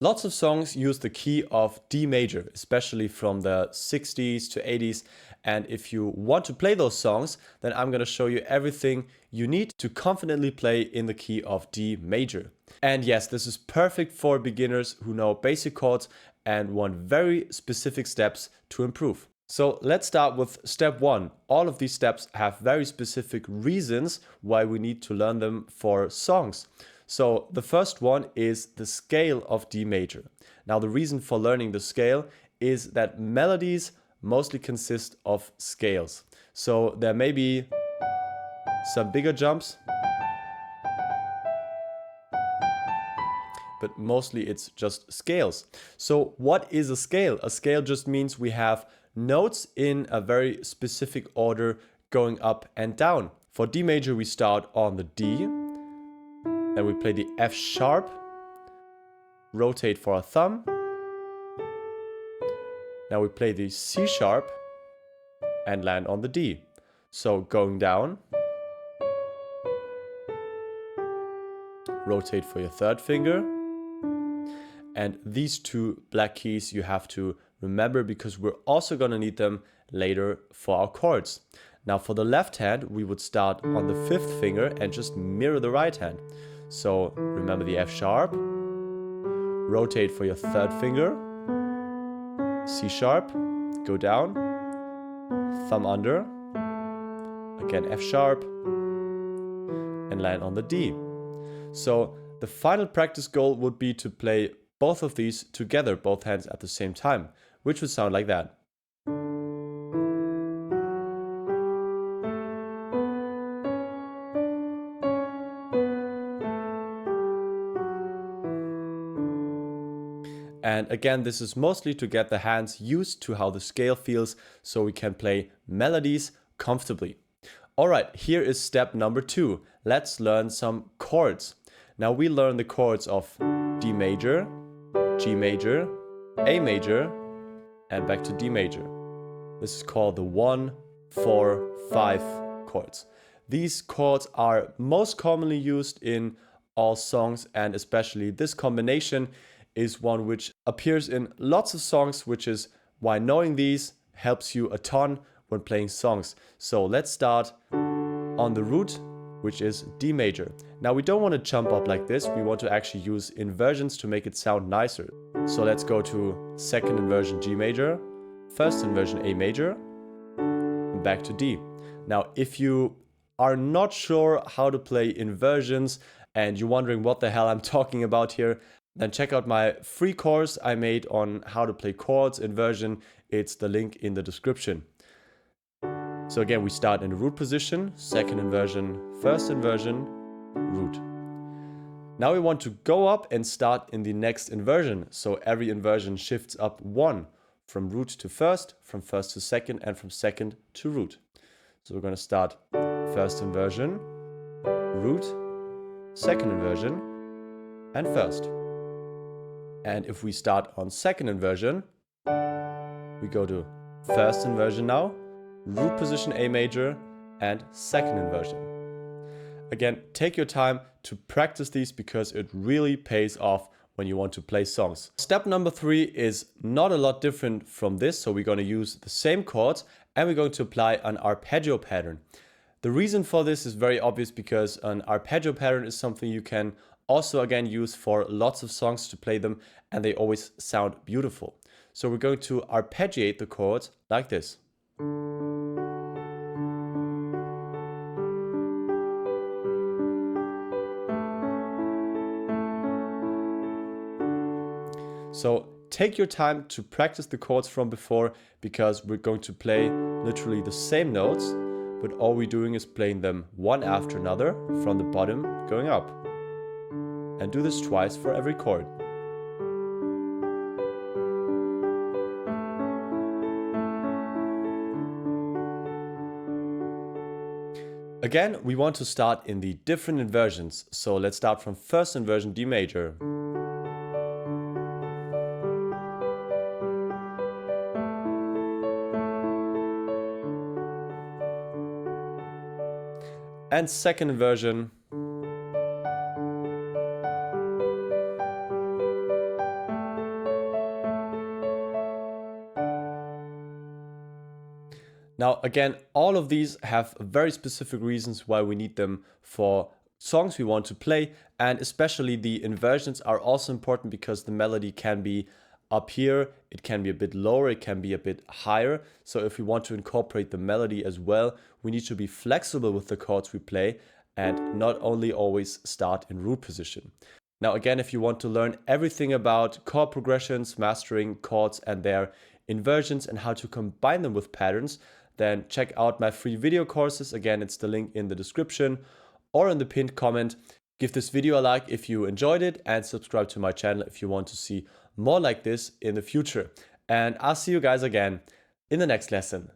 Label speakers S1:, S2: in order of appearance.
S1: Lots of songs use the key of D major, especially from the 60s to 80s. And if you want to play those songs, then I'm going to show you everything you need to confidently play in the key of D major. And yes, this is perfect for beginners who know basic chords and want very specific steps to improve. So let's start with step 1. All of these steps have very specific reasons why we need to learn them for songs. So the first one is the scale of D major. Now the reason for learning the scale is that melodies mostly consist of scales. So there may be some bigger jumps, but mostly it's just scales. So what is a scale? A scale just means we have notes in a very specific order going up and down. For D major we start on the D, then we play the F sharp, rotate for our thumb. Now we play the C sharp and land on the D. So going down, rotate for your third finger. And these two black keys you have to remember because we're also going to need them later for our chords. Now for the left hand, we would start on the fifth finger and just mirror the right hand. So remember the F sharp, rotate for your third finger, C sharp, go down, thumb under, again F sharp, and land on the D. So the final practice goal would be to play both of these together, both hands at the same time, which would sound like that. And again, this is mostly to get the hands used to how the scale feels so we can play melodies comfortably. Alright, here is step number 2. Let's learn some chords. Now we learn the chords of D major, G major, A major, and back to D major. This is called the 1, 4, 5 chords. These chords are most commonly used in all songs, and especially this combination is one which appears in lots of songs, which is why knowing these helps you a ton when playing songs. So let's start on the root, which is D major. Now we don't want to jump up like this, we want to actually use inversions to make it sound nicer. So let's go to second inversion G major, first inversion A major, and back to D. Now if you are not sure how to play inversions and you're wondering what the hell I'm talking about here, then check out my free course I made on how to play chords inversion. It's the link in the description. So again, we start in the root position, second inversion, first inversion, root. Now we want to go up and start in the next inversion. So every inversion shifts up 1 from root to first, from first to second, and from second to root. So we're going to start first inversion, root, second inversion, and first. And if we start on second inversion, we go to first inversion now, root position A major, and second inversion. Again, take your time to practice these because it really pays off when you want to play songs. Step number 3 is not a lot different from this, so we're going to use the same chords and we're going to apply an arpeggio pattern. The reason for this is very obvious because an arpeggio pattern is something you can also again use for lots of songs to play them, and they always sound beautiful. So we're going to arpeggiate the chords like this. So take your time to practice the chords from before because we're going to play literally the same notes, but all we're doing is playing them one after another from the bottom going up. And do this twice for every chord. Again, we want to start in the different inversions. So let's start from first inversion D major. And second inversion. Now, again, all of these have very specific reasons why we need them for songs we want to play, and especially the inversions are also important because the melody can be up here, it can be a bit lower, it can be a bit higher. So if we want to incorporate the melody as well, we need to be flexible with the chords we play and not only always start in root position. Now, again, if you want to learn everything about chord progressions, mastering chords and their inversions and how to combine them with patterns, then check out my free video courses. Again, it's the link in the description or in the pinned comment. Give this video a like if you enjoyed it and subscribe to my channel if you want to see more like this in the future. And I'll see you guys again in the next lesson.